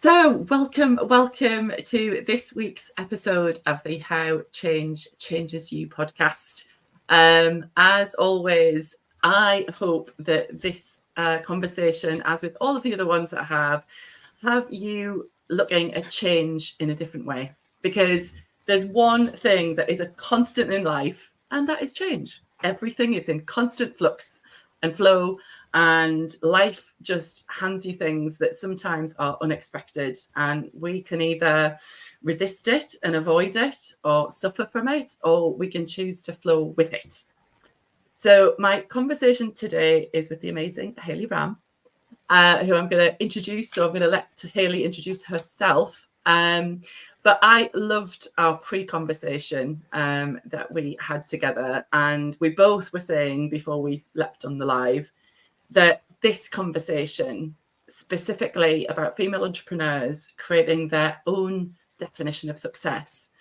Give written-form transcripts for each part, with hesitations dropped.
So welcome to this week's episode of the How Change Changes You podcast. As always, I hope that this conversation, as with all of the other ones that I have you looking at change in a different way. Because there's one thing that is a constant in life, and that is change. Everything is in constant flux and flow, and life just hands you things that sometimes are unexpected, and we can either resist it and avoid it or suffer from it, or we can choose to flow with it. So my conversation today is with the amazing Hayley Ramm, who I'm going to introduce. So I'm going to let Hayley introduce herself. But I loved our pre-conversation that we had together, and we both were saying before we leapt on the live that this conversation specifically about female entrepreneurs creating their own definition of success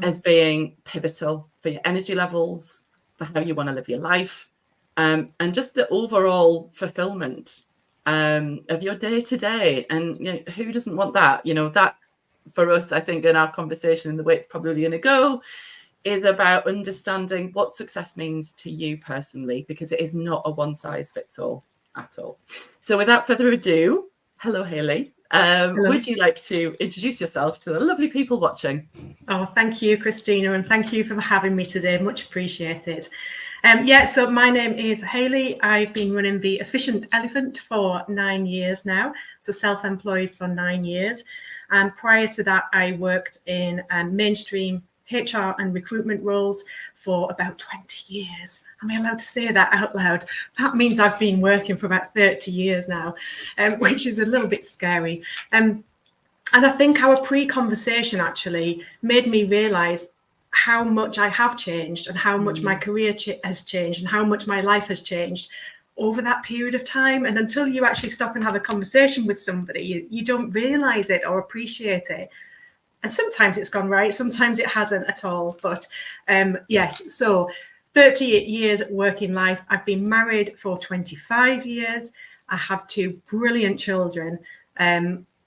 as being pivotal for your energy levels, for how you want to live your life, and just the overall fulfillment of your day to day. And who doesn't want that? That for us, I think in our conversation and the way it's probably going to go is about understanding what success means to you personally, because it is not a one size fits all at all. So without further ado, hello, Hayley. Hello. Would you like to introduce yourself to the lovely people watching? Oh, thank you, Christina, and thank you for having me today. Much appreciated. So my name is Hayley. I've been running the Efficient Elephant for 9 years now, so self-employed for 9 years. And prior to that, I worked in mainstream HR and recruitment roles for about 20 years. Am I allowed to say that out loud? That means I've been working for about 30 years now, which is a little bit scary. And I think our pre-conversation actually made me realise how much I have changed and how much my career has changed and how much my life has changed over that period of time. And until you actually stop and have a conversation with somebody, you don't realise it or appreciate it. And sometimes it's gone right, sometimes it hasn't at all. But yes, so 38 years working life. I've been married for 25 years. I have 2 brilliant children.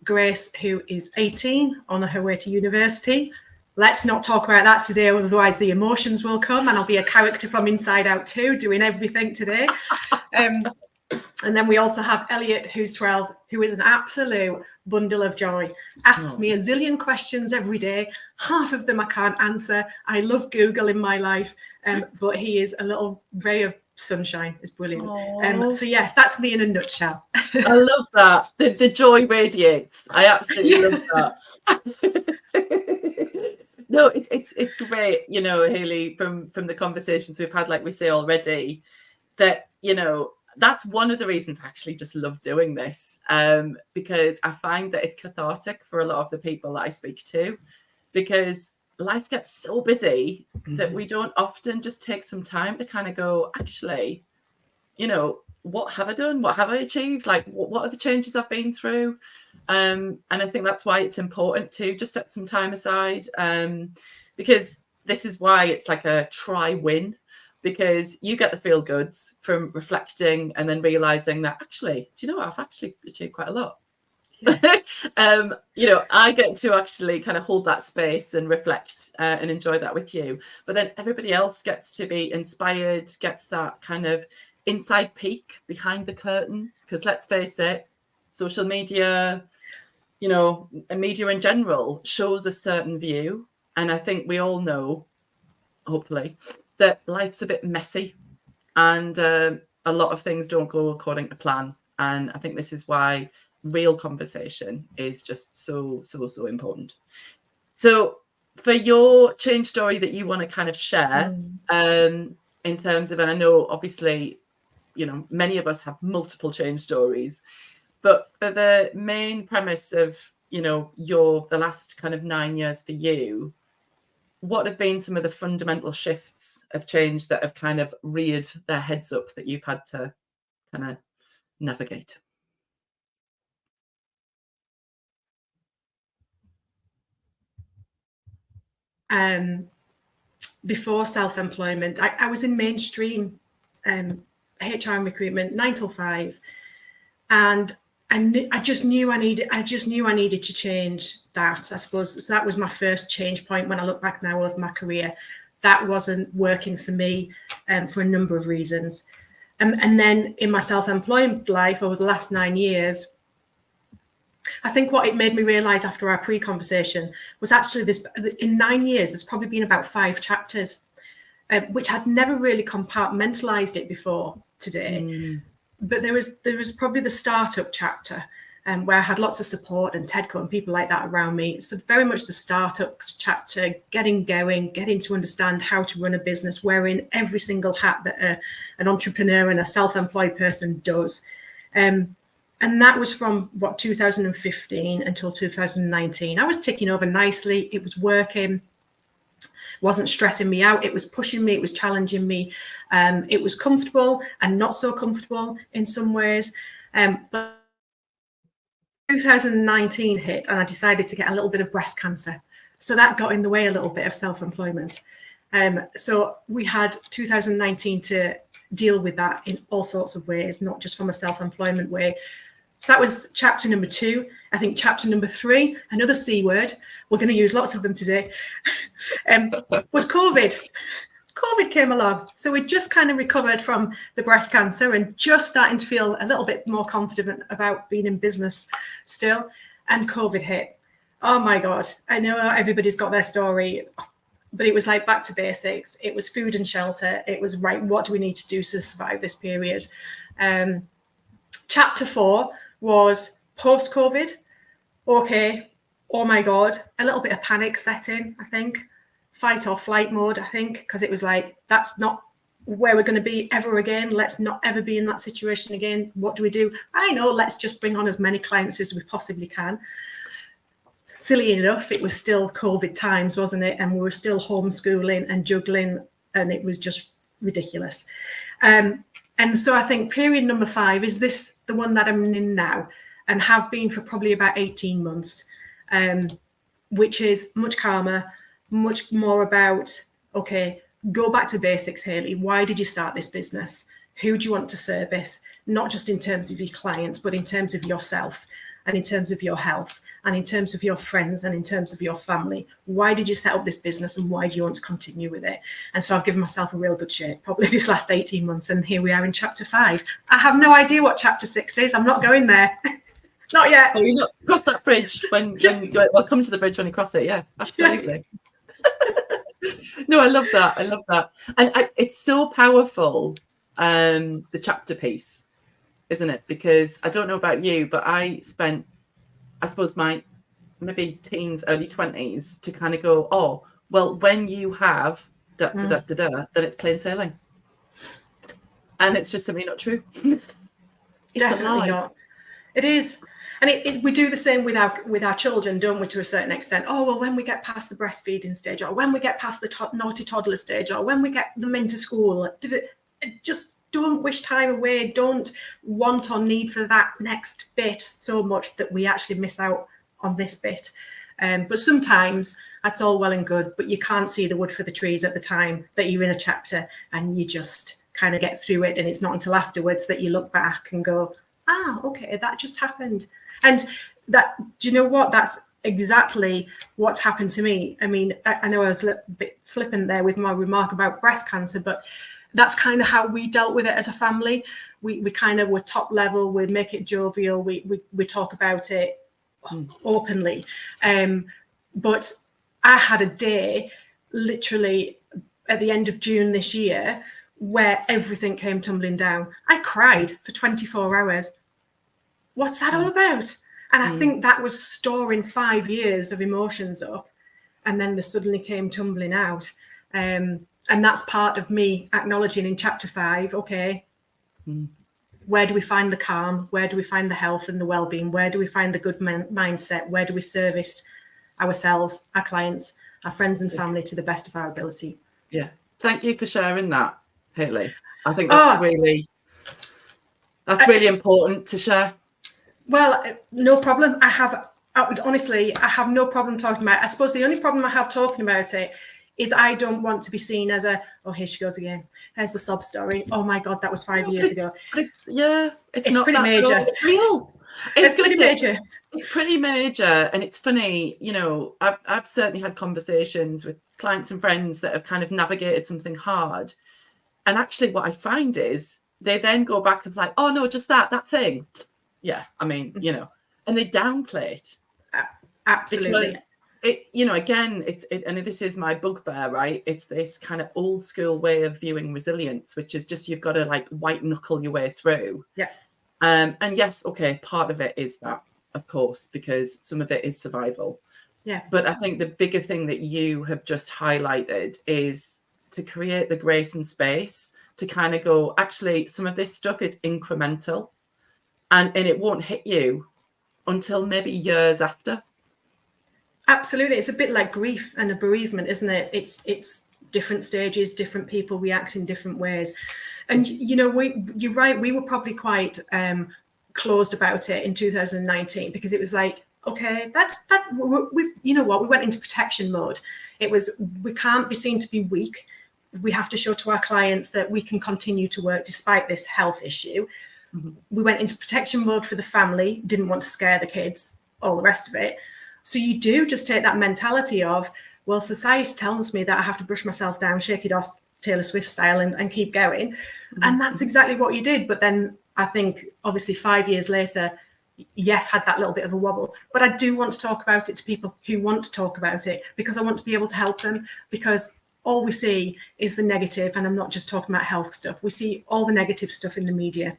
Grace, who is 18, on her way to university. Let's not talk about that today, otherwise the emotions will come and I'll be a character from Inside Out 2 doing everything today. And then we also have Elliot, who's 12, who is an absolute bundle of joy. Asks me a zillion questions every day. Half of them I can't answer. I love Google in my life, but he is a little ray of sunshine. It's brilliant. So yes, that's me in a nutshell. I love that. The joy radiates. I absolutely love that. No, it's great, Hayley, from the conversations we've had, like we say already, that, that's one of the reasons I actually just love doing this, because I find that it's cathartic for a lot of the people that I speak to, because life gets so busy that we don't often just take some time to kind of go, actually, what have I done? What have I achieved? Like, what are the changes I've been through? And I think that's why it's important to just set some time aside, because this is why it's like a try-win, because you get the feel goods from reflecting and then realizing that actually, do you know what? I've actually achieved quite a lot. Yeah. I get to actually kind of hold that space and reflect and enjoy that with you. But then everybody else gets to be inspired, gets that kind of inside peek behind the curtain, because let's face it, social media, and media in general shows a certain view. And I think we all know, hopefully, that life's a bit messy and a lot of things don't go according to plan. And I think this is why real conversation is just so important. So for your change story that you want to kind of share, in terms of, and I know obviously, many of us have multiple change stories, but for the main premise of, the last kind of 9 years for you, what have been some of the fundamental shifts of change that have kind of reared their heads up that you've had to kind of navigate? Before self-employment, I was in mainstream HR and recruitment, 9 till 5. And I just knew I needed to change that, I suppose. So that was my first change point when I look back now over my career. That wasn't working for me for a number of reasons. And then in my self-employed life over the last 9 years, I think what it made me realise after our pre-conversation was actually this: in 9 years, there's probably been about 5 chapters, which I'd never really compartmentalised it before today. But there was probably the startup chapter, where I had lots of support and TEDco and people like that around me. So very much the startup chapter, getting going, getting to understand how to run a business, wearing every single hat that an entrepreneur and a self-employed person does. And that was from 2015 until 2019. I was ticking over nicely. It was working. Wasn't stressing me out. It was pushing me. It was challenging me. It was comfortable and not so comfortable in some ways. But 2019 hit and I decided to get a little bit of breast cancer. So that got in the way a little bit of self-employment. So we had 2019 to deal with that in all sorts of ways, not just from a self-employment way. So that was chapter number 2. I think chapter number 3, another C word, we're going to use lots of them today, was COVID. COVID came along. So we just kind of recovered from the breast cancer and just starting to feel a little bit more confident about being in business still. And COVID hit. Oh my God. I know everybody's got their story, but it was like back to basics. It was food and shelter. It was, right, what do we need to do to survive this period? Chapter 4 was post-COVID. Okay, oh my God, a little bit of panic set in, I think. Fight or flight mode, I think, because it was like, that's not where we're going to be ever again. Let's not ever be in that situation again. What do we do? I know, let's just bring on as many clients as we possibly can. Silly enough, it was still COVID times, wasn't it? And we were still homeschooling and juggling, and it was just ridiculous. And so I think period number 5 is this, the one that I'm in now, and have been for probably about 18 months, which is much calmer, much more about, okay, go back to basics, Hayley. Why did you start this business? Who do you want to service? Not just in terms of your clients, but in terms of yourself and in terms of your health and in terms of your friends and in terms of your family. Why did you set up this business and why do you want to continue with it? And so I've given myself a real good shake probably this last 18 months. And here we are in chapter 5. I have no idea what chapter 6 is. I'm not going there. Not yet. Oh, you not cross that bridge when well, come to the bridge when you cross it. Yeah, absolutely. Yeah. No, I love that. I love that. And it's so powerful, the chapter piece, isn't it? Because I don't know about you, but I spent, I suppose, my maybe teens, early 20s to kind of go, oh, well, when you have then it's plain sailing. And it's just simply not true. It's definitely not. It is. And we do the same with our children, don't we, to a certain extent? Oh, well, when we get past the breastfeeding stage, or when we get past the naughty toddler stage, or when we get them into school, just don't wish time away. Don't want or need for that next bit so much that we actually miss out on this bit. But sometimes that's all well and good, but you can't see the wood for the trees at the time that you're in a chapter, and you just kind of get through it. And it's not until afterwards that you look back and go, okay, that just happened. And that, do you know what? That's exactly what's happened to me. I mean, I know I was a little bit flippant there with my remark about breast cancer, but that's kind of how we dealt with it as a family. We kind of were top level, we make it jovial, we talk about it openly. But I had a day literally at the end of June this year where everything came tumbling down. I cried for 24 hours. What's that all about? And I think that was storing 5 years of emotions up, and then they suddenly came tumbling out. And that's part of me acknowledging in chapter 5, okay, where do we find the calm? Where do we find the health and the well-being? Where do we find the good mindset? Where do we service ourselves, our clients, our friends and family to the best of our ability? Yeah. Thank you for sharing that, Hayley. I think that's really important to share. Well, no problem. Honestly, I have no problem talking about it. I suppose the only problem I have talking about it is I don't want to be seen as oh, here she goes again. There's the sob story. Oh my God, that was 5 years ago. It's not pretty that major. Real. It's real. It's pretty major. It's pretty major. And it's funny, I've certainly had conversations with clients and friends that have kind of navigated something hard. And actually what I find is they then go back of like, oh no, just that thing. Yeah, I mean, and they downplay it. Absolutely. Because again, and this is my bugbear, right? It's this kind of old school way of viewing resilience, which is just you've got to like white knuckle your way through. Yeah. And yes, okay, part of it is that, of course, because some of it is survival. Yeah. But I think the bigger thing that you have just highlighted is to create the grace and space to kind of go, actually, some of this stuff is incremental and it won't hit you until maybe years after. Absolutely. It's a bit like grief and a bereavement, isn't it? It's different stages, different people react in different ways. And, you're right, we were probably quite closed about it in 2019 because it was like, okay, we went into protection mode. It was, we can't be seen to be weak. We have to show to our clients that we can continue to work despite this health issue. Mm-hmm. We went into protection mode for the family, didn't want to scare the kids, all the rest of it. So you do just take that mentality of, well, society tells me that I have to brush myself down, shake it off Taylor Swift style and keep going. Mm-hmm. And that's exactly what you did. But then I think obviously 5 years later, yes, had that little bit of a wobble. But I do want to talk about it to people who want to talk about it because I want to be able to help them, because all we see is the negative. And I'm not just talking about health stuff. We see all the negative stuff in the media.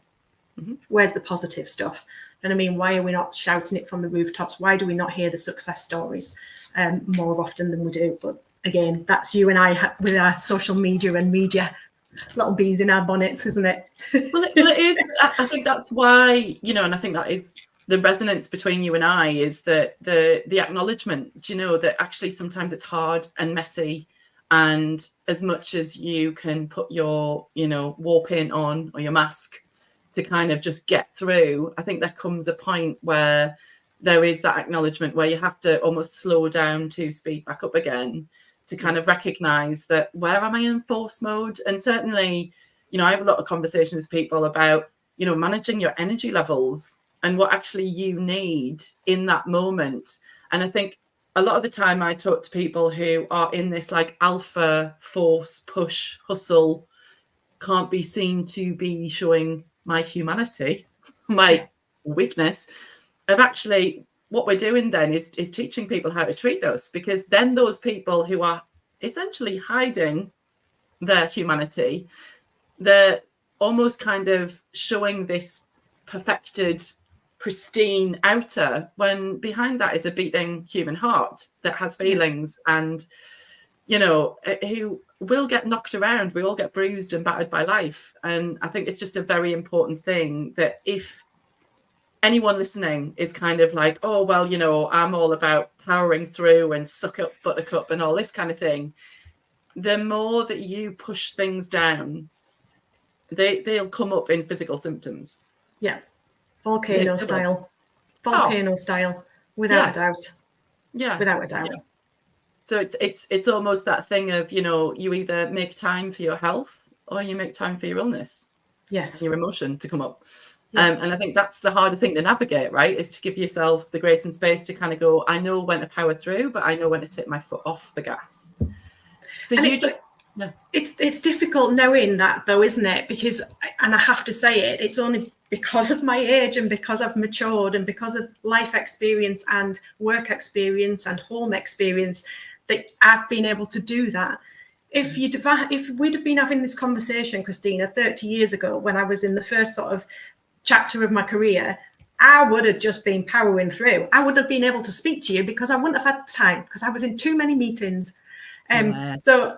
Mm-hmm. Where's the positive stuff? And I mean, why are we not shouting it from the rooftops? Why do we not hear the success stories more often than we do? But again, that's you and I with our social media and media, little bees in our bonnets, isn't it? Well, it is. I think that's why, and I think that is the resonance between you and I is that the acknowledgement, that actually sometimes it's hard and messy. And as much as you can put your, war paint on or your mask to kind of just get through, I think there comes a point where there is that acknowledgement where you have to almost slow down to speed back up again to kind of recognize that where am I in force mode? And certainly, I have a lot of conversations with people about, managing your energy levels and what actually you need in that moment. And I think a lot of the time I talk to people who are in this like alpha force, push, hustle, can't be seen to be showing my humanity, my weakness, of actually what we're doing then is teaching people how to treat us, because then those people who are essentially hiding their humanity, they're almost kind of showing this perfected, pristine outer, when behind that is a beating human heart that has feelings and, who will get knocked around. We all get bruised and battered by life. And I think it's just a very important thing that if anyone listening is kind of like, oh, well, I'm all about powering through and suck up buttercup and all this kind of thing, the more that you push things down, they'll come up in physical symptoms. Yeah. Volcano style, without a doubt. Yeah. Without a doubt. Yeah. So it's almost that thing of, you either make time for your health or you make time for your illness. Yes. And your emotion to come up. Yeah. And I think that's the harder thing to navigate, right? Is to give yourself the grace and space to kind of go, I know when to power through, but I know when to take my foot off the gas. So it's difficult knowing that though, isn't it? Because, and I have to say it's only because of my age and because I've matured and because of life experience and work experience and home experience that I've been able to do that. If we'd have been having this conversation, Christina, 30 years ago, when I was in the first sort of chapter of my career, I would have just been powering through. I wouldn't have been able to speak to you because I wouldn't have had time because I was in too many meetings. So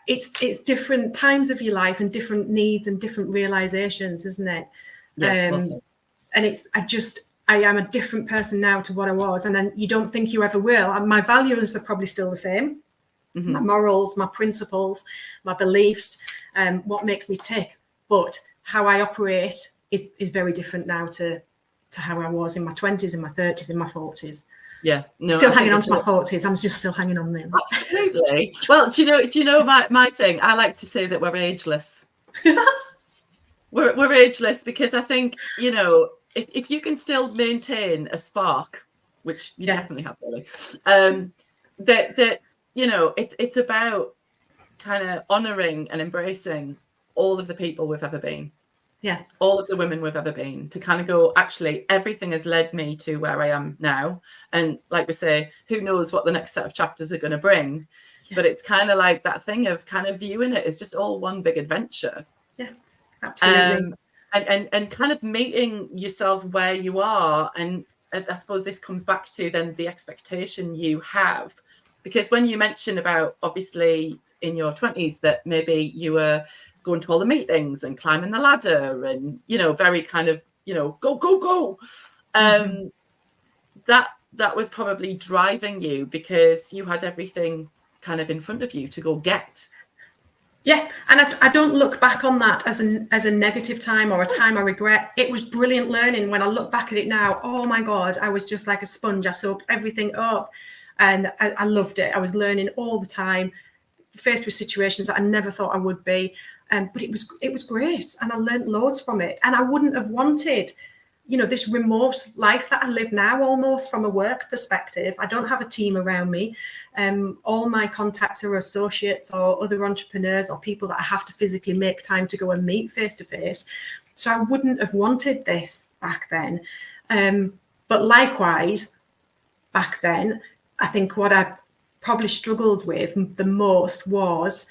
it's different times of your life and different needs and different realizations, isn't it? Yeah, and I am a different person now to what I was, and then you don't think you ever will. And my values are probably still the same. Mm-hmm. My morals, my principles, my beliefs, what makes me tick. But how I operate is very different now to how I was in my 20s, in my 30s, in my 40s. Yeah, no, still hanging on to my 40s. I'm just still hanging on them. Absolutely. Well, do you know my thing? I like to say that we're ageless. we're ageless because I think, you know, if you can still maintain a spark, which you definitely have, really, that you know, it's about kind of honouring and embracing all of the people we've ever been. Yeah. All of the women we've ever been, to kind of go, actually, everything has led me to where I am now. And like we say, who knows what the next set of chapters are going to bring. Yeah. But it's kind of like that thing of kind of viewing it as just all one big adventure. Yeah, absolutely. And kind of meeting yourself where you are. And I suppose this comes back to then the expectation you have. Because when you mention about, obviously, in your 20s, that maybe you were going to all the meetings and climbing the ladder and, you know, very kind of, you know, go. That was probably driving you because you had everything kind of in front of you to go get. Yeah, and I don't look back on that as a negative time or a time I regret. It was brilliant learning. When I look back at it now, oh my God, I was just like a sponge. I soaked everything up and I loved it. I was learning all the time, faced with situations that I never thought I would be. But it was great, and I learned loads from it. And I wouldn't have wanted, you know, this remote life that I live now, almost from a work perspective. I don't have a team around me. All my contacts are associates or other entrepreneurs or people that I have to physically make time to go and meet face to face. So I wouldn't have wanted this back then. But likewise, back then, I think what I probably struggled with the most was,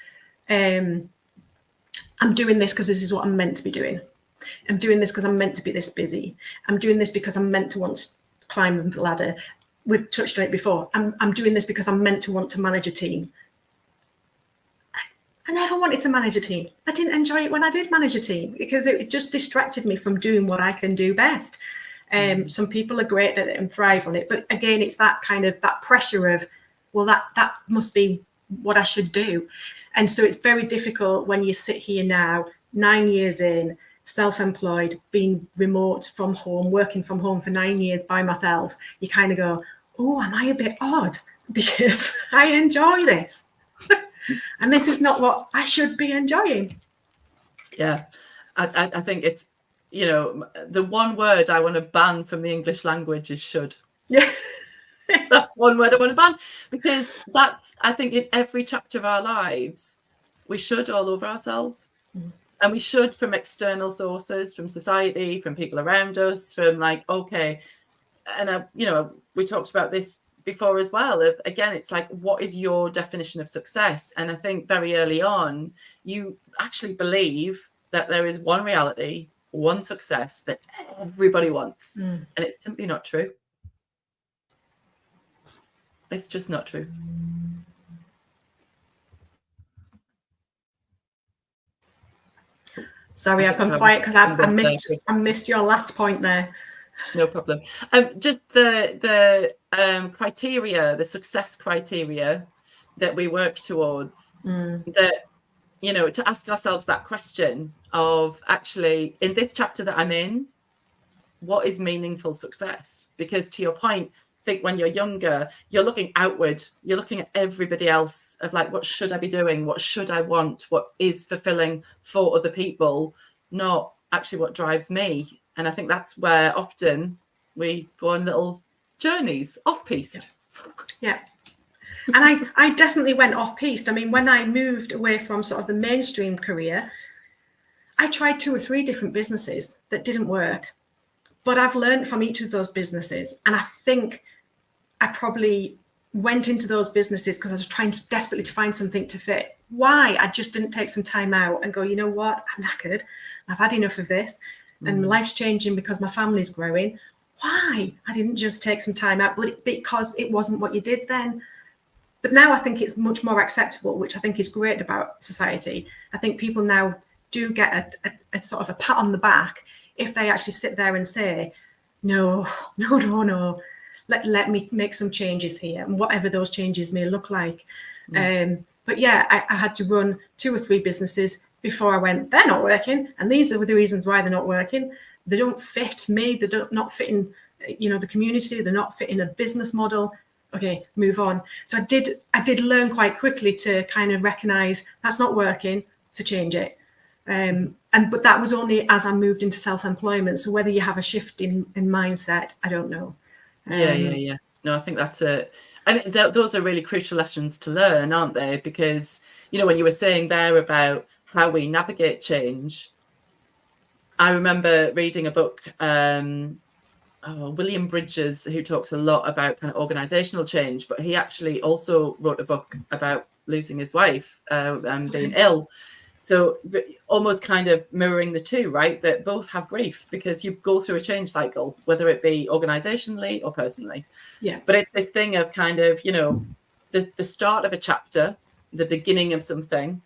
I'm doing this because this is what I'm meant to be doing. I'm doing this because I'm meant to be this busy. I'm doing this because I'm meant to want to climb the ladder. We've touched on it before. I'm doing this because I'm meant to want to manage a team. I never wanted to manage a team. I didn't enjoy it when I did manage a team because it just distracted me from doing what I can do best. Some people are great at it and thrive on it. But again, it's that kind of that pressure of, well, that must be what I should do. And so it's very difficult when you sit here now, 9 years in, self-employed, being remote from home, working from home for 9 years by myself. You kind of go, oh, am I a bit odd? Because I enjoy this. And this is not what I should be enjoying. Yeah, I think it's, you know, the one word I want to ban from the English language is should. Yeah. That's one word I want to ban, because that's, I think, in every chapter of our lives, we should all over ourselves. And we should from external sources, from society, from people around us, from like, okay. And, you know, we talked about this before as well. Again, it's like, what is your definition of success? And I think very early on, you actually believe that there is one reality, one success that everybody wants. And it's simply not true. It's just not true. Sorry, I've gone quiet because I missed your last point there. No problem. Just the criteria, the success criteria that we work towards, that, you know, to ask ourselves that question of, actually, in this chapter that I'm in, what is meaningful success? Because to your point, I think when you're younger, you're looking outward, you're looking at everybody else of like, what should I be doing? What should I want? What is fulfilling for other people? Not actually what drives me. And I think that's where often we go on little journeys off-piste. Yeah. And I definitely went off-piste. I mean, when I moved away from sort of the mainstream career, I tried 2 or 3 different businesses that didn't work. But I've learned from each of those businesses. And I think I probably went into those businesses because I was trying to desperately to find something to fit. Why? I just didn't take some time out and go, you know what? I'm knackered. I've had enough of this. And life's changing because my family's growing. Why? I didn't just take some time out, but because it wasn't what you did then. But now I think it's much more acceptable, which I think is great about society. I think people now do get a sort of a pat on the back if they actually sit there and say, no, let me make some changes here, and whatever those changes may look like. But yeah, I had to run 2 or 3 businesses before I went, they're not working. And these are the reasons why they're not working. They don't fit me. They're not fitting the community, they're not fitting a business model. Okay, move on. So I did learn quite quickly to kind of recognize that's not working, so change it. But that was only as I moved into self-employment. So whether you have a shift in mindset, I don't know. Yeah. No, I think that's those are really crucial lessons to learn, aren't they? Because, when you were saying there about how we navigate change, I remember reading a book, William Bridges, who talks a lot about kind of organizational change, but he actually also wrote a book about losing his wife and being ill. So almost kind of mirroring the two, right? That both have grief because you go through a change cycle, whether it be organizationally or personally. Yeah. But it's this thing of kind of, the start of a chapter, the beginning of something,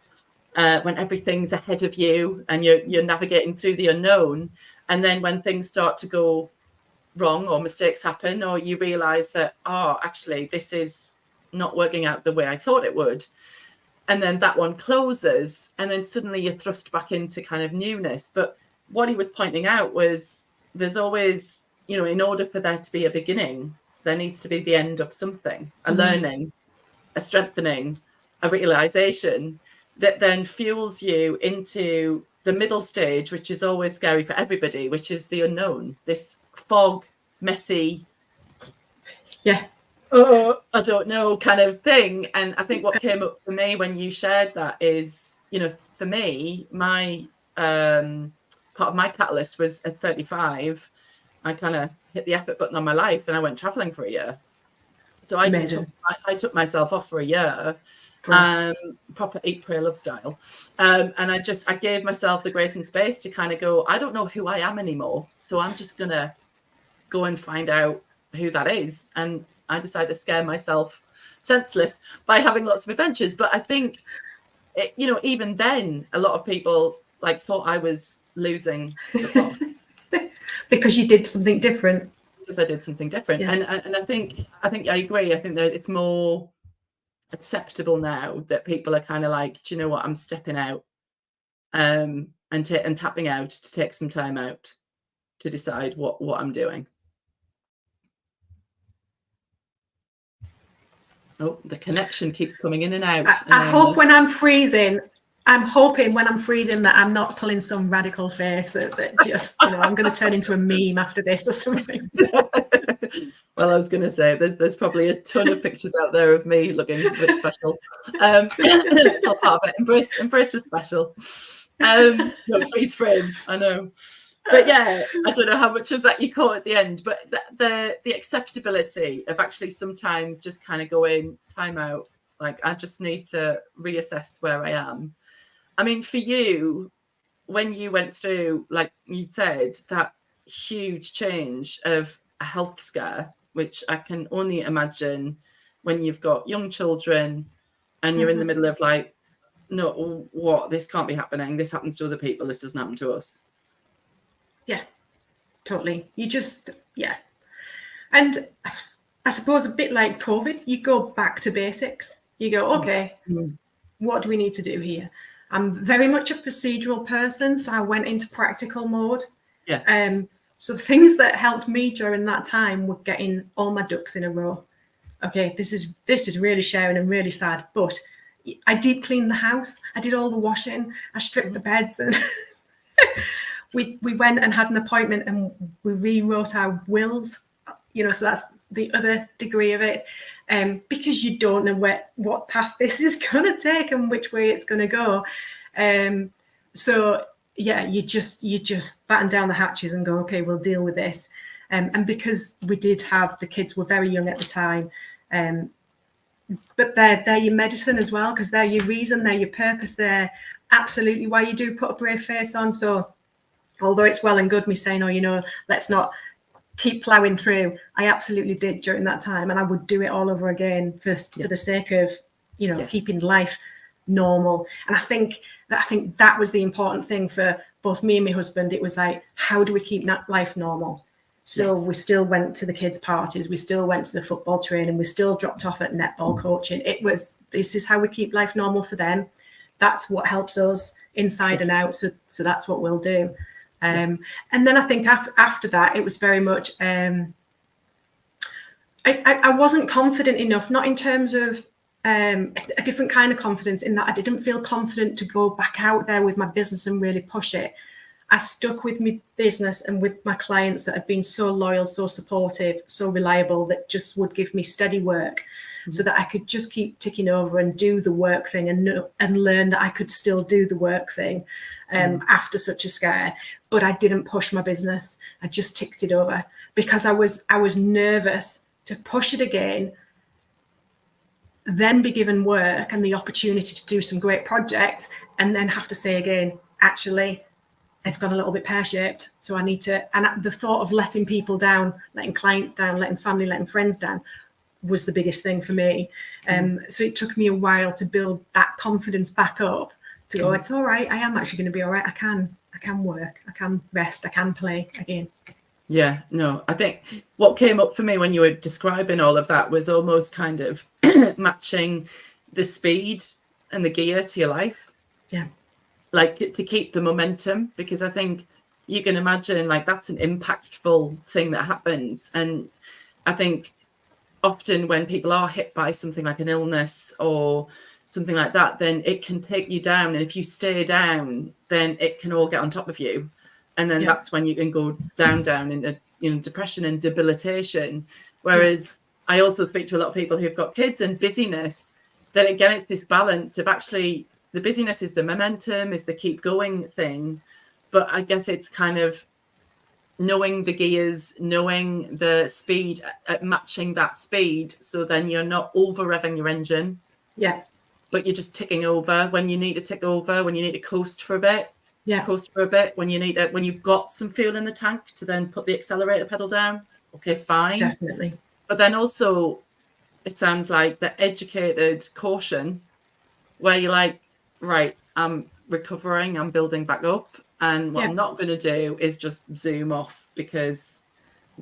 when everything's ahead of you and you're navigating through the unknown. And then when things start to go wrong or mistakes happen, or you realize that, actually, this is not working out the way I thought it would. And then that one closes, and then suddenly you're thrust back into kind of newness. But what he was pointing out was there's always, in order for there to be a beginning, there needs to be the end of something, a learning, a strengthening, a realization that then fuels you into the middle stage, which is always scary for everybody, which is the unknown, this fog, messy, I don't know kind of thing. And I think what came up for me when you shared that is, for me, my part of my catalyst was at 35. I kind of hit the effort button on my life and I went traveling for a year. So I took myself off for a year, proper eat, pray, love style. And I gave myself the grace and space to kind of go, I don't know who I am anymore. So I'm just going to go and find out who that is. And I decided to scare myself senseless by having lots of adventures. But I think, even then, a lot of people thought I was losing the plot. Because you did something different. Because I did something different. Yeah. And I think I agree. I think that it's more acceptable now that people are kind of like, do you know what? I'm stepping out and tapping out to take some time out to decide what I'm doing. Oh, the connection keeps coming in and out. I hope when I'm freezing, I'm hoping when I'm freezing that I'm not pulling some radical face that just, I'm going to turn into a meme after this or something. Well, I was going to say, there's probably a ton of pictures out there of me looking a bit special. It's all part of it. Embrace the special. No, freeze frame, I know. But yeah, I don't know how much of that you caught at the end, but the acceptability of actually sometimes just kind of going, time out, I just need to reassess where I am. I mean, for you, when you went through, like you said, that huge change of a health scare, which I can only imagine when you've got young children and you're in the middle of no, what, this can't be happening. This happens to other people. This doesn't happen to us. Yeah, totally. You just, And I suppose a bit like COVID, you go back to basics. You go, okay, what do we need to do here? I'm very much a procedural person, so I went into practical mode. Yeah. So things that helped me during that time were getting all my ducks in a row. Okay, this is really sharing and really sad, but I deep cleaned the house. I did all the washing. I stripped the beds, and we went and had an appointment, and we rewrote our wills. So that's the other degree of it, because you don't know what path this is going to take and which way it's going to go. So yeah, you just batten down the hatches and go, okay, we'll deal with this. And because we did have, the kids were very young at the time, but they're your medicine as well, because they're your reason, they're your purpose, they're absolutely why you do put a brave face on. So although it's well and good me saying, let's not keep ploughing through, I absolutely did during that time, and I would do it all over again for the sake of keeping life normal. And I think that was the important thing for both me and my husband. It was like, how do we keep life normal? So we still went to the kids' parties, we still went to the football training, we still dropped off at netball coaching. This is how we keep life normal for them. That's what helps us inside and out. So that's what we'll do. And then I think after that, it was very much I wasn't confident enough, not in terms of a different kind of confidence, in that I didn't feel confident to go back out there with my business and really push it. I stuck with my business and with my clients that have been so loyal, so supportive, so reliable, that just would give me steady work, so that I could just keep ticking over and do the work thing, and learn that I could still do the work thing after such a scare. But I didn't push my business. I just ticked it over because I was nervous to push it again, then be given work and the opportunity to do some great projects, and then have to say again, actually, it's gone a little bit pear-shaped, so I need to. And the thought of letting people down, letting clients down, letting family, letting friends down, was the biggest thing for me. So it took me a while to build that confidence back up, to go, it's all right, I am actually going to be all right. I can work, I can rest, I can play again. Yeah, no, I think what came up for me when you were describing all of that was almost kind of matching the speed and the gear to your life. Yeah. Like, to keep the momentum, because I think you can imagine, like, that's an impactful thing that happens. And I think often when people are hit by something like an illness or something like that, then it can take you down. And if you stay down, then it can all get on top of you. And then that's when you can go down into, depression and debilitation. Whereas I also speak to a lot of people who've got kids and busyness, that again, it's this balance of actually, the busyness is the momentum, is the keep going thing. But I guess it's kind of knowing the gears, knowing the speed, at matching that speed. So then you're not over revving your engine. Yeah. But you're just ticking over when you need to tick over, when you need to coast for a bit. Yeah. Coast for a bit, when you've got some fuel in the tank, to then put the accelerator pedal down. Okay, fine. Definitely. But then also, it sounds like the educated caution, where you're like, right, I'm recovering, I'm building back up, and what I'm not going to do is just zoom off, because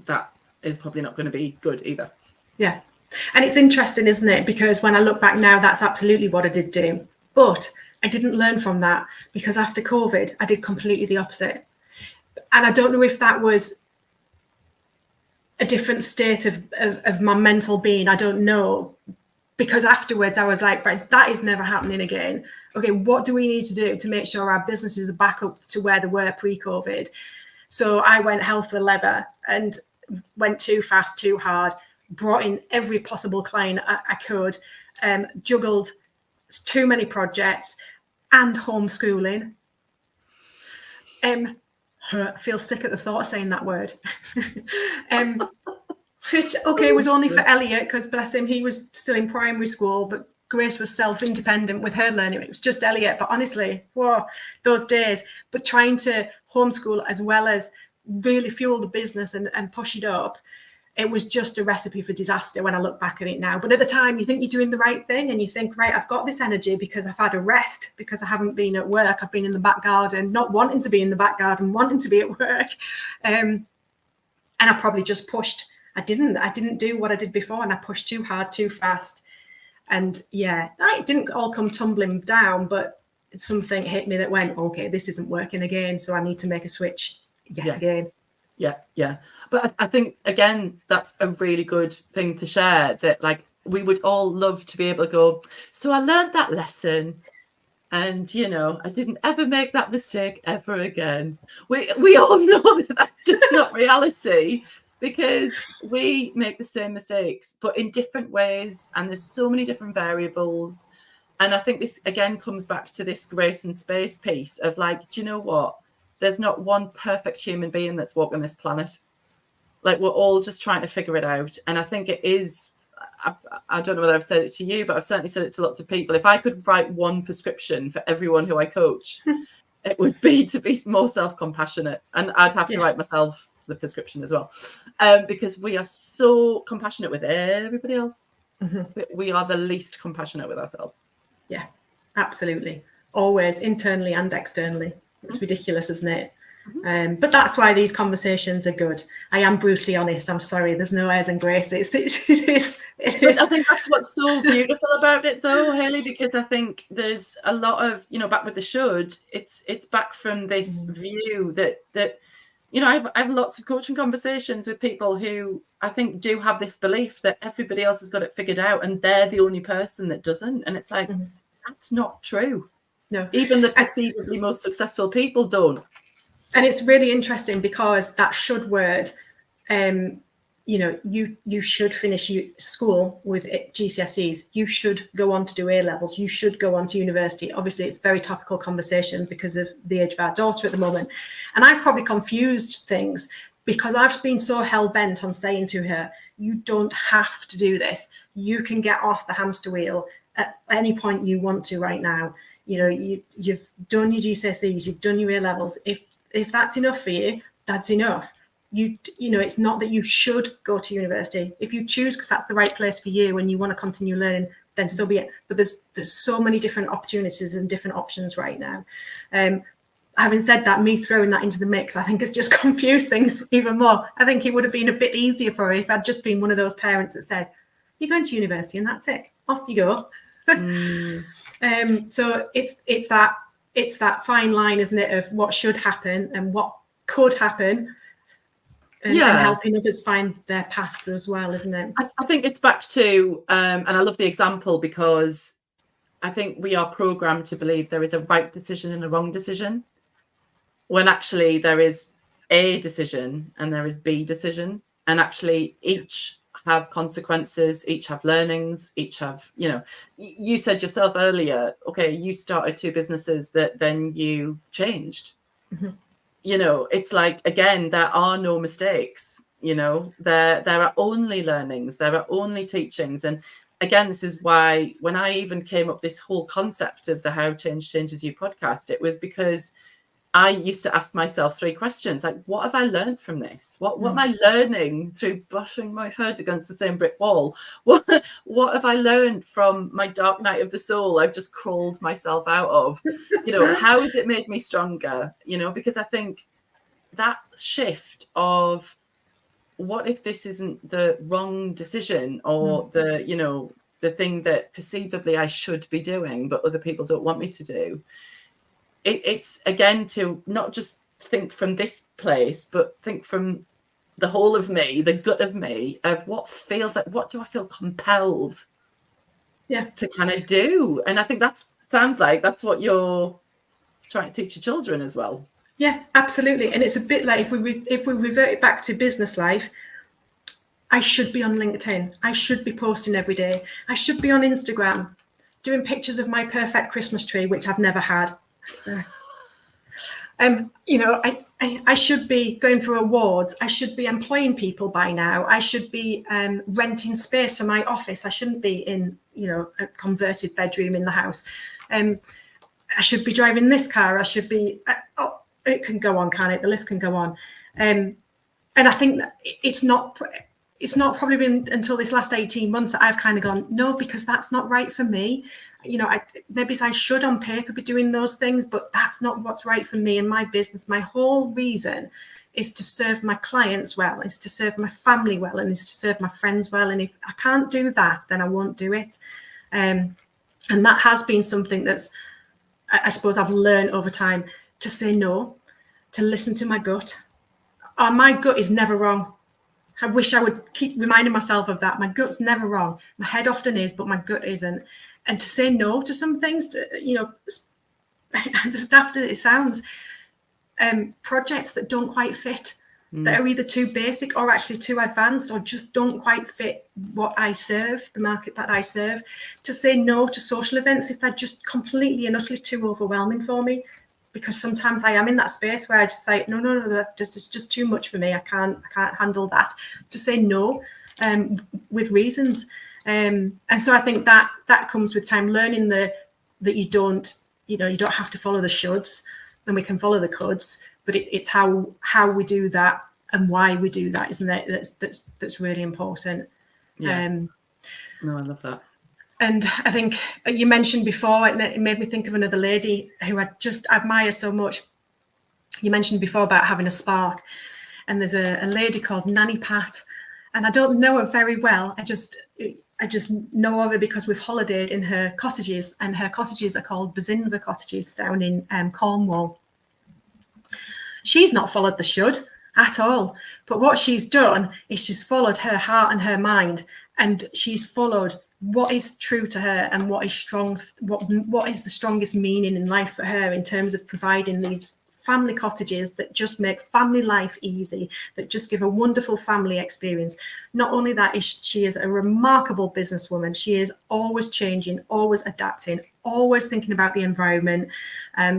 that is probably not going to be good either. Yeah. And it's interesting, isn't it? Because when I look back now, that's absolutely what I did do. But I didn't learn from that, because after COVID, I did completely the opposite. And I don't know if that was a different state of my mental being. I don't know. Because afterwards I was like, right, that is never happening again. Okay, what do we need to do to make sure our businesses are back up to where they were pre-COVID? So I went hell for leather and went too fast, too hard, brought in every possible client I could, juggled too many projects and homeschooling. I feel sick at the thought of saying that word. Which, okay, was only for Elliot, because bless him, he was still in primary school, but Grace was self-independent with her learning. It was just Elliot. But honestly, whoa, those days. But trying to homeschool as well as really fuel the business and push it up, it was just a recipe for disaster when I look back at it now. But at the time, you think you're doing the right thing, and you think, right, I've got this energy because I've had a rest, because I haven't been at work. I've been in the back garden, not wanting to be in the back garden, wanting to be at work. And I probably just pushed. I didn't do what I did before, and I pushed too hard, too fast. And it didn't all come tumbling down, but something hit me that went, okay, this isn't working again. So I need to make a switch again. Yeah. But I think, again, that's a really good thing to share, that like we would all love to be able to go, so I learned that lesson, and I didn't ever make that mistake ever again. We all know that that's just not reality, because we make the same mistakes, but in different ways, and there's so many different variables. And I think this again comes back to this grace and space piece of like, do you know what? There's not one perfect human being that's walking this planet. Like, we're all just trying to figure it out. And I think it is, I don't know whether I've said it to you, but I've certainly said it to lots of people. If I could write one prescription for everyone who I coach, it would be to be more self-compassionate. And I'd have to write myself the prescription as well, because we are so compassionate with everybody else. We are the least compassionate with ourselves. Yeah, absolutely. Always, internally and externally. It's ridiculous, isn't it? But that's why these conversations are good. I am brutally honest. I'm sorry. There's no airs and grace. It is. But I think that's what's so beautiful about it, though, Hayley, because I think there's a lot of, back with the should, it's back from this view that I have lots of coaching conversations with people who I think do have this belief that everybody else has got it figured out and they're the only person that doesn't. And it's like, that's not true. No. Even the perceivably most successful people don't. And it's really interesting because that should word, you should finish school with GCSEs. You should go on to do A-levels. You should go on to university. Obviously, it's a very topical conversation because of the age of our daughter at the moment. And I've probably confused things because I've been so hell-bent on saying to her, you don't have to do this. You can get off the hamster wheel at any point you want to right now. You've done your GCSEs, you've done your A-levels. If that's enough for you, that's enough. It's not that you should go to university. If you choose because that's the right place for you and you want to continue learning, then so be it. But there's so many different opportunities and different options right now. Having said that, me throwing that into the mix, I think has just confused things even more. I think it would have been a bit easier for her if I'd just been one of those parents that said, you're going to university and that's it. Off you go. So it's that fine line, isn't it, of what should happen and what could happen. And helping others find their paths as well, isn't it? I think it's back to, and I love the example because I think we are programmed to believe there is a right decision and a wrong decision, when actually there is A decision and there is B decision, and actually each have consequences, each have learnings, each have, you said yourself earlier, okay, you started 2 businesses that then you changed. It's like, again, there are no mistakes, there are only learnings, there are only teachings. And again, this is why when I even came up this whole concept of the How Change Changes You podcast, it was because I used to ask myself 3 questions, like, what have I learned from this? What am I learning through bashing my head against the same brick wall? What have I learned from my dark night of the soul I've just crawled myself out of? How has it made me stronger? Because I think that shift of what if this isn't the wrong decision or the thing that perceivably I should be doing, but other people don't want me to do. It's again to not just think from this place, but think from the whole of me, the gut of me, of what feels like, what do I feel compelled to kind of do? And I think sounds like that's what you're trying to teach your children as well. Yeah, absolutely. And it's a bit like if we revert it back to business life, I should be on LinkedIn. I should be posting every day. I should be on Instagram doing pictures of my perfect Christmas tree, which I've never had. I should be going for awards. I should be employing people by now. I should be renting space for my office. I shouldn't be in, a converted bedroom in the house. I should be driving this car. I should be, it can go on, can it? The list can go on. And I think that it's not probably been until this last 18 months that I've kind of gone, no, because that's not right for me. Maybe I should on paper be doing those things, but that's not what's right for me and my business. My whole reason is to serve my clients well, is to serve my family well, and is to serve my friends well. And if I can't do that, then I won't do it. And that has been something that's, I suppose I've learned over time, to say no, to listen to my gut. My gut is never wrong. I wish I would keep reminding myself of that. My gut's never wrong. My head often is, but my gut isn't. And to say no to some things, just after it sounds, projects that don't quite fit, that are either too basic or actually too advanced or just don't quite fit what I serve, the market that I serve. To say no to social events if they're just completely and utterly too overwhelming for me. Because sometimes I am in that space where I just say, no, it's just too much for me. I can't handle that. To say no with reasons. And so I think that comes with time, learning that you don't have to follow the shoulds, and we can follow the coulds, but it's how we do that and why we do that, isn't it? That's really important. Yeah. No, I love that. And I think you mentioned before, and it made me think of another lady who I just admire so much. You mentioned before about having a spark, and there's a lady called Nanny Pat, and I don't know her very well. I just know of her because we've holidayed in her cottages, and her cottages are called Bazinva cottages down in Cornwall. She's not followed the should. at all. But what she's done is she's followed her heart and her mind, and she's followed what is true to her and what is strong, what is the strongest meaning in life for her in terms of providing these family cottages that just make family life easy, that just give a wonderful family experience. Not only that, she is a remarkable businesswoman. She is always changing, always adapting, always thinking about the environment.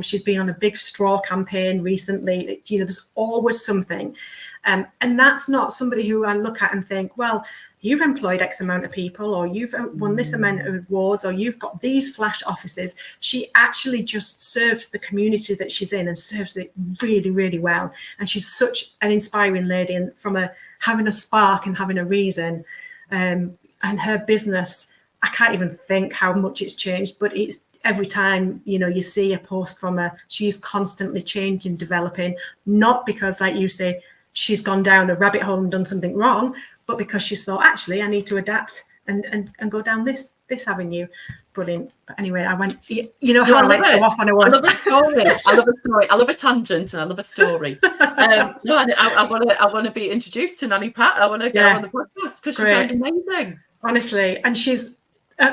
She's been on a big straw campaign recently. You know, there's always something. And that's not somebody who I look at and think, well, you've employed X amount of people, or you've won this amount of awards, or you've got these flash offices. She actually just serves the community that she's in and serves it really, really well. And she's such an inspiring lady, and from having a spark and having a reason, and her business, I can't even think how much it's changed, but it's every time, you know, you see a post from her, she's constantly changing, developing, not because, like you say, she's gone down a rabbit hole and done something wrong, but because she's thought, actually, I need to adapt and go down this avenue. Brilliant. But anyway, I went, you know how I like to go off on a one. I love a story. I love a story. I love a tangent, and I love a story. No, I want to be introduced to Nanny Pat. I want to get on the podcast because she sounds amazing. Honestly, and she's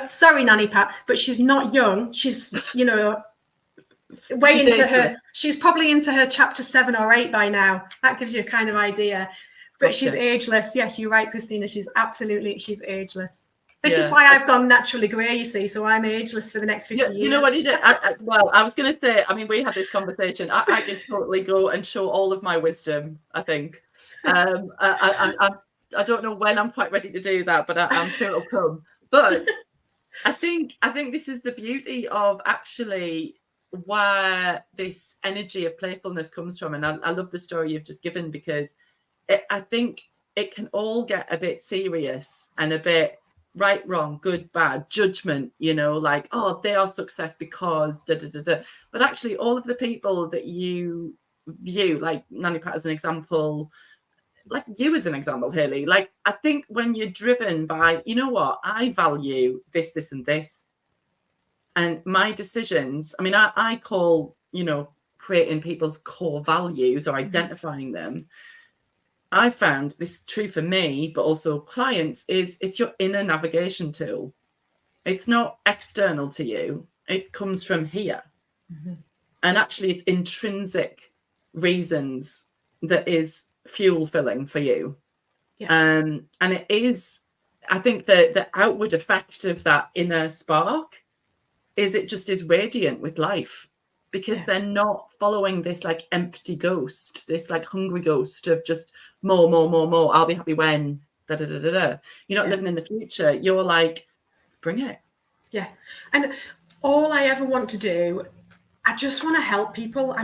sorry, Nanny Pat, but she's not young. She's, you know, she's probably into her chapter 7 or 8 by now. That gives you a kind of idea. But gotcha. She's ageless. Yes, you're right, Christina. She's ageless. This is why I've gone naturally grey, you see. So I'm ageless for the next 50 years. You know what you did? Well, I was going to say, I mean, we had this conversation. I could totally go and show all of my wisdom, I think. I don't know when I'm quite ready to do that, but I'm sure it'll come. But I think this is the beauty of actually where this energy of playfulness comes from. And I love the story you've just given, because I think it can all get a bit serious and a bit right, wrong, good, bad, judgment, you know, like, oh, they are success because da da da da. But actually, all of the people that you view, like Nanny Pat as an example, like you as an example, Hayley, like, I think when you're driven by, you know what, I value this, this, and this, and my decisions, I mean, I call, you know, creating people's core values or identifying them. I found this true for me, but also clients, is it's your inner navigation tool. It's not external to you. It comes from here. Mm-hmm. And actually it's intrinsic reasons that is fuel filling for you. Yeah. And it is, I think the outward effect of that inner spark is it just is radiant with life, because they're not following this like empty ghost, this like hungry ghost of just more. I'll be happy when da da da da da. You're not living in the future. You're like, bring it. Yeah. And all I ever want to do, I just want to help people.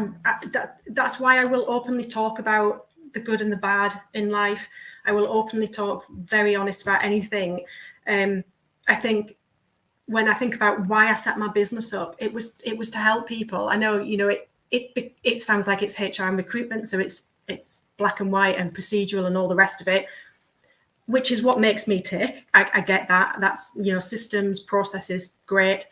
That's why I will openly talk about the good and the bad in life. I will openly talk very honest about anything. I think when I think about why I set my business up, it was to help people. I know, you know, it sounds like it's HR and recruitment, so it's black and white and procedural and all the rest of it, which is what makes me tick. I get that. That's, you know, systems, processes, great.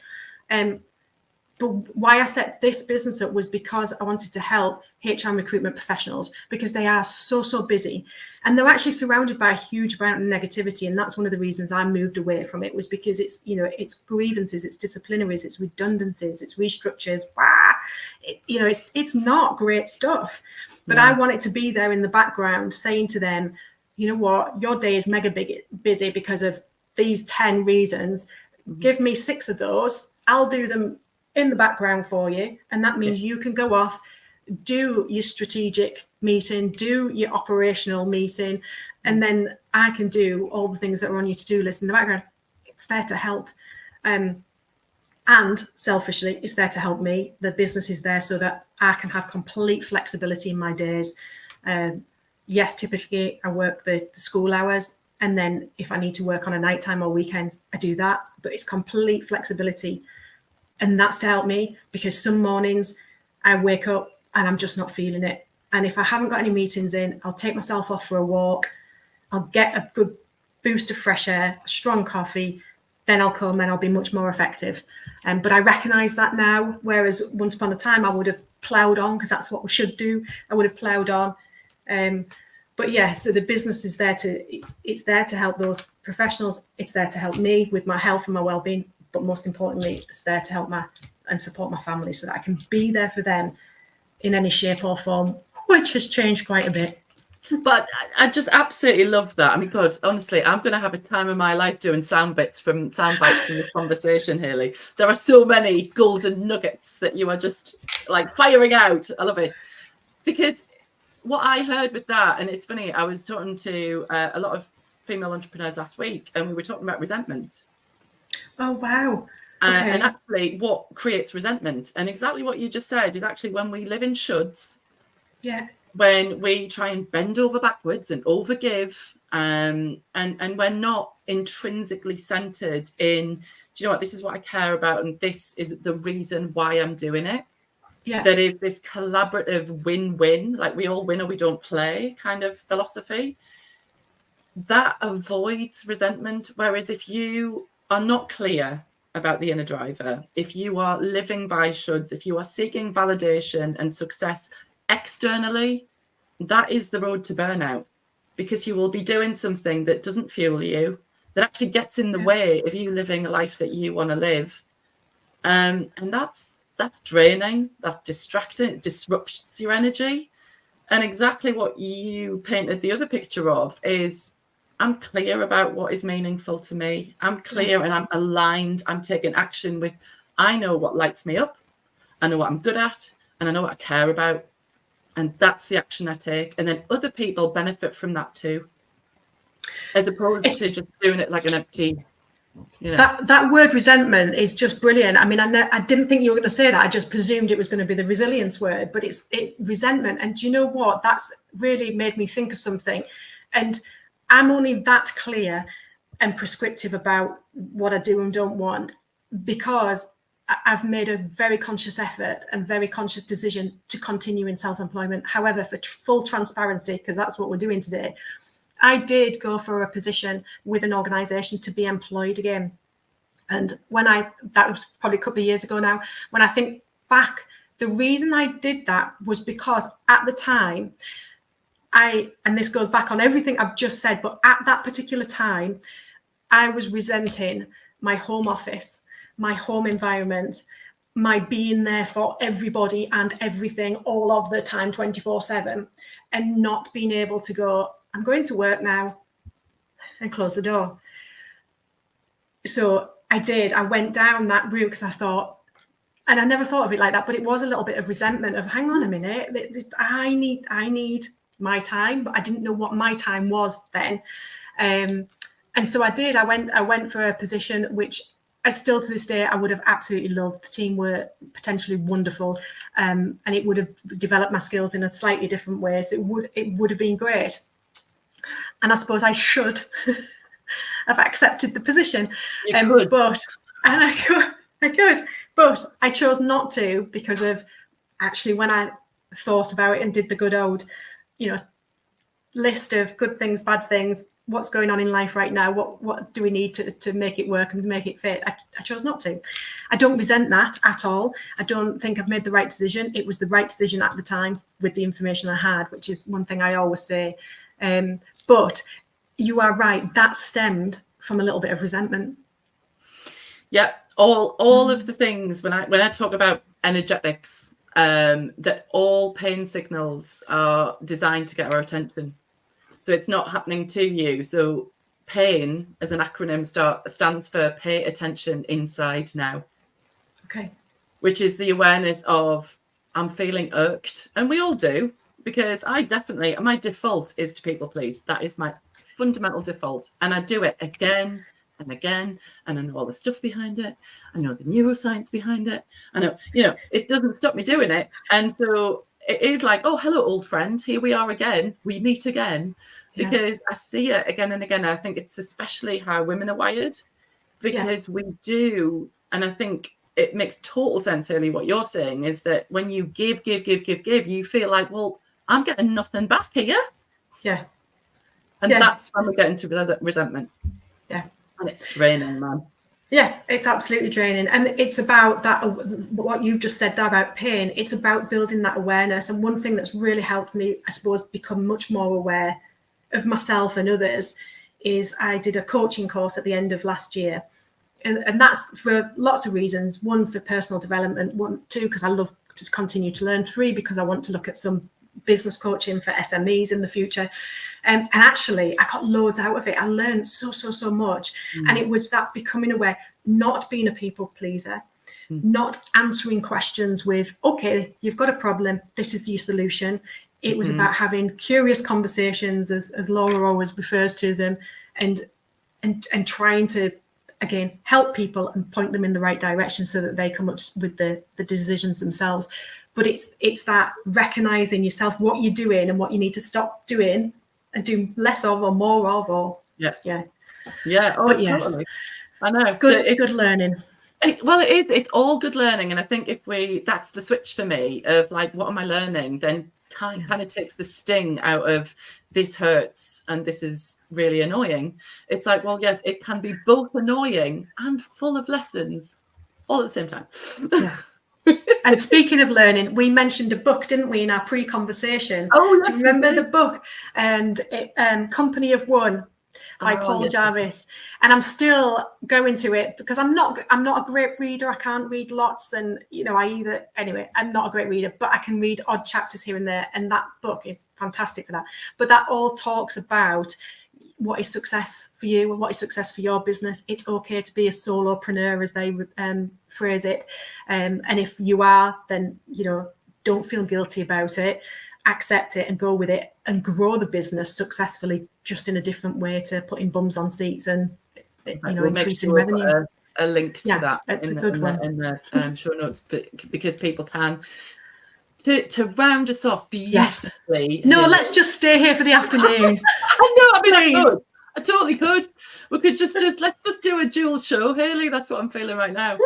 But why I set this business up was because I wanted to help HR and recruitment professionals, because they are so busy, and they're actually surrounded by a huge amount of negativity. And that's one of the reasons I moved away from it, was because it's, you know, it's grievances, it's disciplinaries, it's redundancies, it's restructures. You know, it's not great stuff. But I want it to be there in the background, saying to them, you know what, your day is mega busy because of these 10 reasons. Give me 6 of those. I'll do them in the background for you. And that means you can go off, do your strategic meeting, do your operational meeting, and then I can do all the things that are on your to-do list in the background. It's there to help. And selfishly, it's there to help me. The business is there so that I can have complete flexibility in my days. Yes, typically I work the school hours, and then if I need to work on a nighttime or weekends, I do that. But it's complete flexibility. And that's to help me, because some mornings I wake up and I'm just not feeling it. And if I haven't got any meetings in, I'll take myself off for a walk. I'll get a good boost of fresh air, a strong coffee, then I'll come and I'll be much more effective. But I recognise that now, whereas once upon a time I would have ploughed on, because that's what we should do. I would have ploughed on, But yeah, so the business is there to help those professionals. It's there to help me with my health and my well-being, but most importantly, it's there to help and support my family so that I can be there for them in any shape or form, which has changed quite a bit. But I just absolutely love that. I mean, God, honestly, I'm going to have a time of my life doing sound bites from this conversation, Hayley. There are so many golden nuggets that you are just like firing out. I love it. Because what I heard with that, and it's funny, I was talking to a lot of female entrepreneurs last week, and we were talking about resentment. Oh, wow. Okay. And actually what creates resentment, and exactly what you just said, is actually when we live in shoulds. Yeah. When we try and bend over backwards and overgive, and we're not intrinsically centered in, do you know what, this is what I care about, and this is the reason why I'm doing it. Yeah. That is this collaborative win-win, like we all win or we don't play kind of philosophy. That avoids resentment. Whereas if you are not clear about the inner driver, if you are living by shoulds, if you are seeking validation and success externally, that is the road to burnout, because you will be doing something that doesn't fuel you, that actually gets in the way of you living a life that you want to live. And that's draining, that's distracting, it disrupts your energy. And exactly what you painted the other picture of is, I'm clear about what is meaningful to me. I'm clear and I'm aligned. I'm taking action with, I know what lights me up. I know what I'm good at, and I know what I care about. And that's the action I take. And then other people benefit from that too, as opposed to just doing it like an empty, you know. That word resentment is just brilliant. I mean, I didn't think you were going to say that. I just presumed it was going to be the resilience word, but it's resentment. And do you know what? That's really made me think of something. And I'm only that clear and prescriptive about what I do and don't want because I've made a very conscious effort and very conscious decision to continue in self-employment. However, for full transparency, because that's what we're doing today, I did go for a position with an organisation to be employed again. And that was probably a couple of years ago now, when I think back, the reason I did that was because at the time, and this goes back on everything I've just said, but at that particular time, I was resenting my home office, my home environment, my being there for everybody and everything all of the time, 24/7, and not being able to go, I'm going to work now, and close the door. So I went down that route because I thought, and I never thought of it like that, but it was a little bit of resentment of, hang on a minute, I need my time, but I didn't know what my time was then. And so I did. I went for a position which I still to this day I would have absolutely loved. The team were potentially wonderful, and it would have developed my skills in a slightly different way. So it would have been great. And I suppose I should have accepted the position. I could, but I chose not to because of actually when I thought about it and did the good old, list of good things, bad things, what's going on in life right now, what do we need to make it work and make it fit. I chose not to. I don't resent that at all. I don't think I've made the right decision. It was the right decision at the time with the information I had, which is one thing I always say. But you are right, that stemmed from a little bit of resentment. Yeah, all of the things when I talk about energetics, that all pain signals are designed to get our attention. So it's not happening to you. So PAIN as an acronym stands for pay attention inside now. Okay. Which is the awareness of, I'm feeling irked. And we all do, because my default is to people please. That is my fundamental default. And I do it again and again. And I know all the stuff behind it. I know the neuroscience behind it. I know, it doesn't stop me doing it. And so it is like, oh, hello, old friend. Here we are again. We meet again. Because I see it again and again. I think it's especially how women are wired, because we do. And I think it makes total sense, Hayley, what you're saying is that when you give, you feel like, well, I'm getting nothing back here. Yeah. And that's when we get into resentment. Yeah. And it's draining, man. Yeah, it's absolutely draining. And it's about that, what you've just said there about pain, it's about building that awareness. And one thing that's really helped me, I suppose, become much more aware of myself and others is I did a coaching course at the end of last year. And that's for lots of reasons. One, for personal development. One, two, because I love to continue to learn. Three, because I want to look at some business coaching for SMEs in the future. And actually, I got loads out of it. I learned so much. And it was that becoming aware, not being a people pleaser, not answering questions with, okay, you've got a problem, this is your solution. It was about having curious conversations, as Laura always refers to them, and trying to, again, help people and point them in the right direction so that they come up with the decisions themselves. But it's that recognizing yourself, what you're doing and what you need to stop doing and do less of or more of, or yeah. Oh, but yes, totally. I know. Good learning. It's all good learning. And I think that's the switch for me of like, what am I learning? Then kind of takes the sting out of this hurts and this is really annoying. It's like, well, yes, it can be both annoying and full of lessons all at the same time. Yeah. And speaking of learning, we mentioned a book, didn't we, in our pre-conversation? Oh, yes, do you remember the book? And Company of One by Paul Jarvis. And I'm still going to it because I'm not a great reader. I can't read lots, and I'm not a great reader, but I can read odd chapters here and there. And that book is fantastic for that. But that all talks about what is success for you and what is success for your business. It's okay to be a solopreneur, as they phrase it. And if you are, then, don't feel guilty about it. Accept it and go with it and grow the business successfully, just in a different way to putting bums on seats and, we'll increasing revenue. A link to that that's a good one in the show notes, but because people can. To round us off beautifully. Yes. No, let's just stay here for the afternoon. I know. I mean, I totally could. We could let's just do a dual show, Hayley. That's what I'm feeling right now.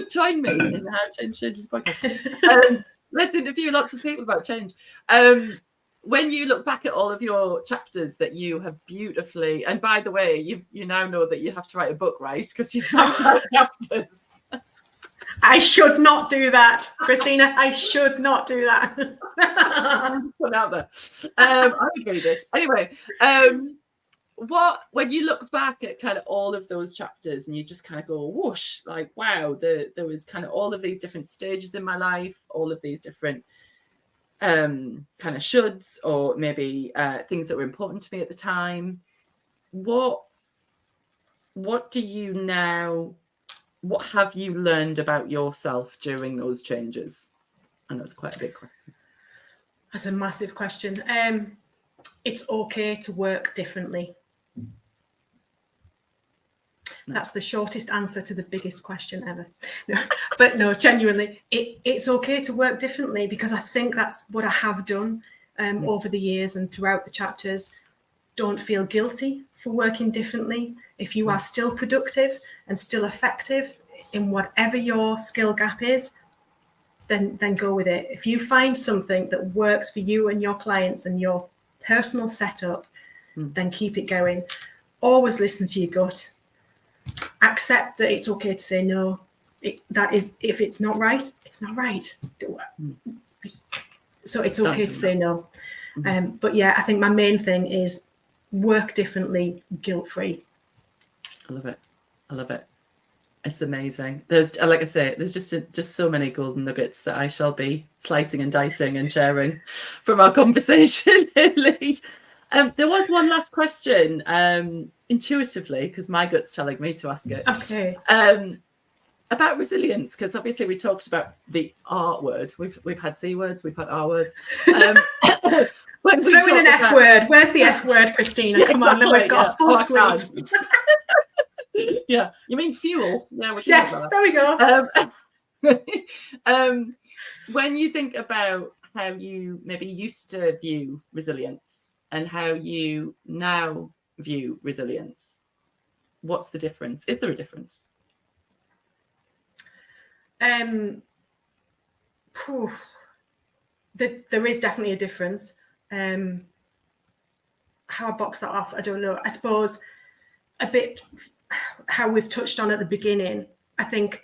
Join me in the How Change Changes podcast. Let's interview lots of people about change. When you look back at all of your chapters that you have beautifully, and by the way, you now know that you have to write a book, right? Because you've got chapters. I should not do that, Christina. I should not do that. Put out there. I would read it. Anyway, when you look back at kind of all of those chapters and you just kind of go whoosh, like, wow, there was kind of all of these different stages in my life, all of these different kind of shoulds, or maybe things that were important to me at the time. What do you now? What have you learned about yourself during those changes? I know it's quite a big question. That's a massive question. It's okay to work differently. That's the shortest answer to the biggest question ever. No, genuinely, it's okay to work differently, because I think that's what I have done over the years and throughout the chapters. Don't feel guilty for working differently. If you are still productive and still effective in whatever your skill gap is, then go with it. If you find something that works for you and your clients and your personal setup, then keep it going. Always listen to your gut. Accept that it's okay to say no. If it's not right, it's not right. So it's okay to say no. But yeah, I think my main thing is work differently, guilt-free. I love it. It's amazing. There's, like I say, there's just so many golden nuggets that I shall be slicing and dicing and sharing from our conversation, Hayley. There was one last question, intuitively, because my gut's telling me to ask it. Okay. About resilience, because obviously we talked about the R word. We've had C words, we've had R words. Throw in an F word. Where's the F word, Christina? Come on, then we've got a full suite. Yeah, you mean fuel? Yeah, we yes, there we go. When you think about how you maybe used to view resilience and how you now view resilience, what's the difference? Is there a difference? There is definitely a difference. How I box that off, I don't know. I suppose a bit how we've touched on at the beginning, I think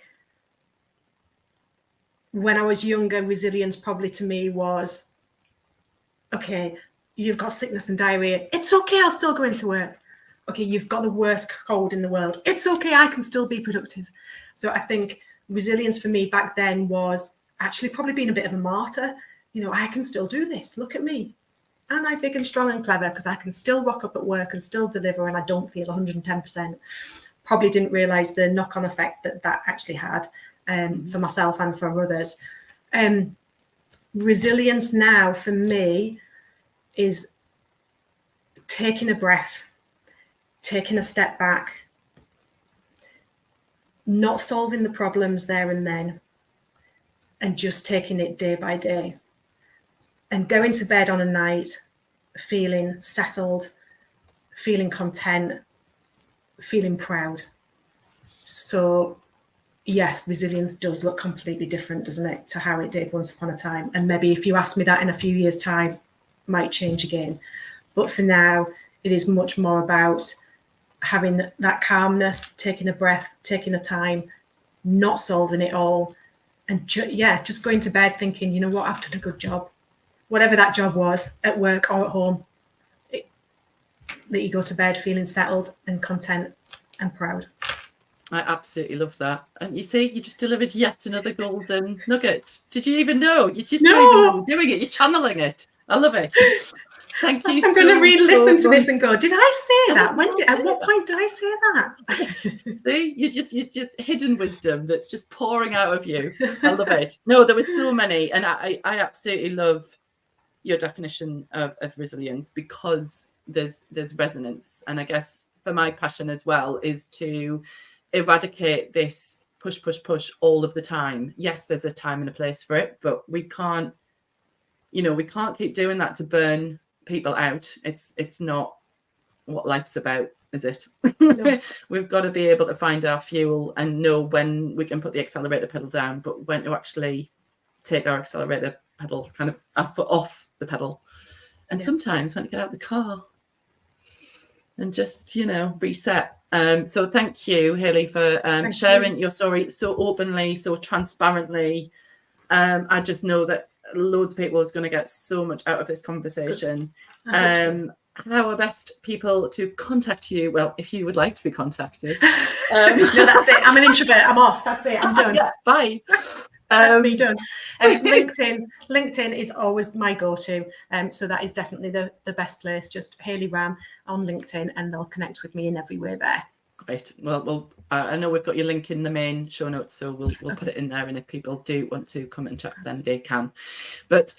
when I was younger, resilience probably to me was, okay, you've got sickness and diarrhea. It's okay, I'll still go into work. Okay, you've got the worst cold in the world. It's okay, I can still be productive. So I think resilience for me back then was actually probably being a bit of a martyr. You know, I can still do this. Look at me. And I'm big and strong and clever because I can still rock up at work and still deliver, and I don't feel 110%. Probably didn't realise the knock-on effect that actually had for myself and for others. Resilience now for me is taking a breath, taking a step back, not solving the problems there and then, and just taking it day by day. And going to bed on a night feeling settled, feeling content, feeling proud. So yes, resilience does look completely different, doesn't it, to how it did once upon a time. And maybe if you ask me that in a few years' time, it might change again. But for now, it is much more about having that calmness, taking a breath, taking a time, not solving it all, and just going to bed thinking, you know what, I've done a good job. Whatever that job was, at work or at home, that you go to bed feeling settled and content and proud. I absolutely love that. And you see, you just delivered yet another golden nugget. Did you even know? You just don't even doing it. You're channeling it. I love it. Thank you. I'm going to re-listen to this and go, did I say that? At what point did I say that? See, you just hidden wisdom that's just pouring out of you. I love it. No, there were so many, and I absolutely love your definition of resilience because there's resonance. And I guess for my passion as well is to eradicate this push all of the time. Yes, there's a time and a place for it, but we can't keep doing that to burn people out. It's not what life's about, is it? No. We've got to be able to find our fuel and know when we can put the accelerator pedal down, but when to actually take our accelerator pedal, kind of our foot off the pedal. And sometimes when to get out of the car and just, reset. So thank you, Hayley, for sharing your story so openly, so transparently. I just know that loads of people is going to get so much out of this conversation. How are best people to contact you? Well, if you would like to be contacted. No, that's it. I'm an introvert. I'm off. That's it. I'm done. Bye. That's me done. LinkedIn is always my go-to. So that is definitely the best place. Just Hayley Ramm on LinkedIn, and they'll connect with me in every way there. Great. Well, I know we've got your link in the main show notes, so we'll put it in there. And if people do want to come and chat, then they can. But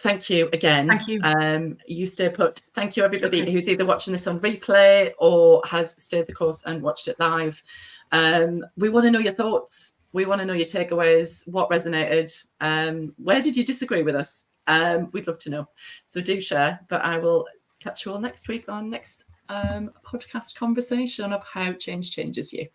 thank you again. Thank you. You stay put. Thank you, everybody who's either watching this on replay or has stayed the course and watched it live. We want to know your thoughts. We want to know your takeaways. What resonated? Where did you disagree with us? We'd love to know. So do share. But I will catch you all next week on next podcast conversation of how change changes you.